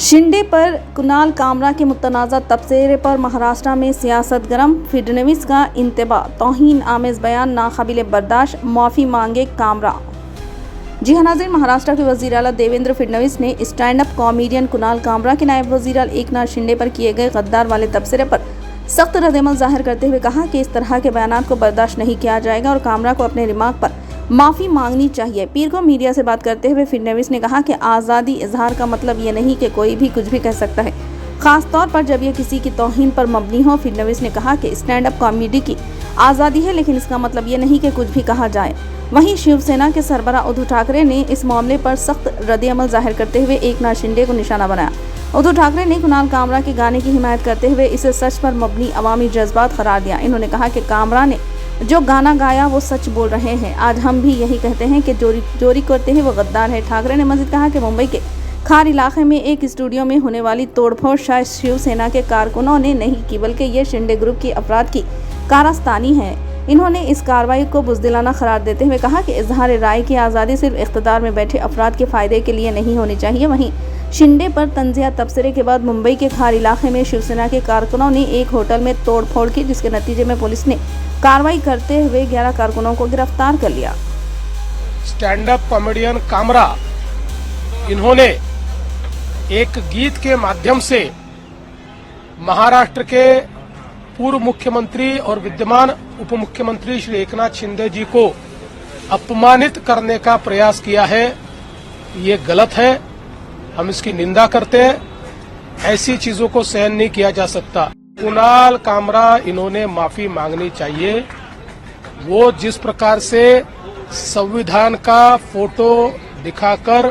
शिंदे पर कुणाल कामरा के मुतनाज़ा तबसरे पर महाराष्ट्र में सियासत गरम। फडणवीस का इंतबा, तौहीन आमेज़ बयान नाकाबिले बर्दाश्त, माफ़ी मांगे कामरा। जी हाँ नाज़रीन, महाराष्ट्र के वज़ीर आला देवेंद्र फडणवीस ने stand up comedian Kunal Kamra के नायब वज़ीर आला एकनाथ शिंदे पर किए गए गद्दार वाले तबसरे पर सख्त रद्द-ए-अमल जाहिर करते हुए कहा कि इस तरह के बयानात को बर्दाश्त नहीं किया जाएगा और कामरा को अपने रिमार्क पर माफ़ी मांगनी चाहिए। पीर को मीडिया से बात करते हुए फडणवीस ने कहा कि आज़ादी इजहार का मतलब ये नहीं कि कोई भी कुछ भी कह सकता है, खास तौर पर जब ये किसी की तौहीन पर मबनी हो। फडणवीस ने कहा कि स्टैंड अप कॉमेडी की आज़ादी है, लेकिन इसका मतलब ये नहीं कि कुछ भी कहा जाए। वहीं शिवसेना के सरबराह उद्धव ठाकरे ने इस मामले पर सख्त रद्द-ए-अमल जाहिर करते हुए एकनाथ शिंदे को निशाना बनाया। उद्धव ठाकरे ने कुणाल कामरा के गाने की हिमायत करते हुए इसे सच पर मबनी अवामी जज्बात करार दिया। इन्होंने कहा कि कामरा ने जो गाना गाया वो सच बोल रहे हैं। आज हम भी यही कहते हैं कि चोरी करते हैं वो गद्दार है। ठाकरे ने मजीद कहा कि मुंबई के खार इलाके में एक स्टूडियो में होने वाली तोड़फोड़ शायद शिवसेना के कारकुनों ने नहीं की, बल्कि ये शिंदे ग्रुप की अफराद की कारस्तानी है। इन्होंने इस कार्रवाई को बुज़दिलाना करार देते हुए कहा कि इजहार राय की आज़ादी सिर्फ इख्तिदार में बैठे अफराद के फ़ायदे के लिए नहीं होनी चाहिए। वहीं शिंदे पर तंज़िया तबसरे के बाद मुंबई के खार इलाके में शिवसेना के कारकुनों ने एक होटल में तोड़फोड़ की, जिसके नतीजे में पुलिस ने कार्रवाई करते हुए 11 कारकुनों को गिरफ्तार कर लिया। स्टैंड अप कॉमेडियन कामरा, इन्होंने एक गीत के माध्यम से महाराष्ट्र के पूर्व मुख्यमंत्री और विद्यमान उप मुख्यमंत्री श्री एकनाथ शिंदे जी को अपमानित करने का प्रयास किया है। ये गलत है, हम इसकी निंदा करते हैं। ऐसी चीजों को सहन नहीं किया जा सकता। कुणाल कामरा, इन्होंने माफी मांगनी चाहिए। वो जिस प्रकार से संविधान का फोटो दिखाकर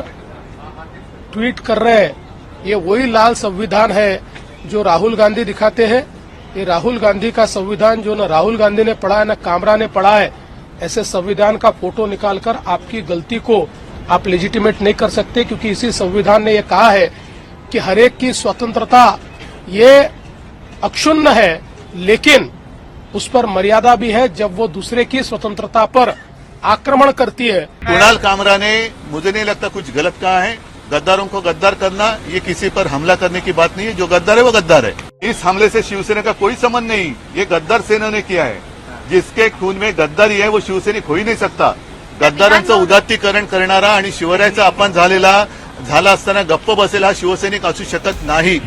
ट्वीट कर रहे हैं, ये वही लाल संविधान है जो राहुल गांधी दिखाते हैं। ये राहुल गांधी का संविधान जो न राहुल गांधी ने पढ़ा है न कामरा ने पढ़ा है। ऐसे संविधान का फोटो निकालकर आपकी गलती को आप लेजिटिमेट नहीं कर सकते, क्योंकि इसी संविधान ने यह कहा है कि हरेक की स्वतंत्रता ये अक्षुण्ण है, लेकिन उस पर मर्यादा भी है जब वो दूसरे की स्वतंत्रता पर आक्रमण करती है। कुणाल कामरा ने, मुझे नहीं लगता कुछ गलत कहा है। गद्दारों को गद्दार करना ये किसी पर हमला करने की बात नहीं है। जो गद्दार है वो गद्दार है। इस हमले से शिवसेना का कोई संबंध नहीं, ये गद्दार सेना ने किया है। जिसके खून में गद्दारी आहे वो शिवसैनिक होई नाही सकता। गद्दारांचं उदात्तीकरण करणारा आणि शिवरायाचा अपमान झाला असताना गप्प बसेल हा शिवसैनिक असू शकत नाही।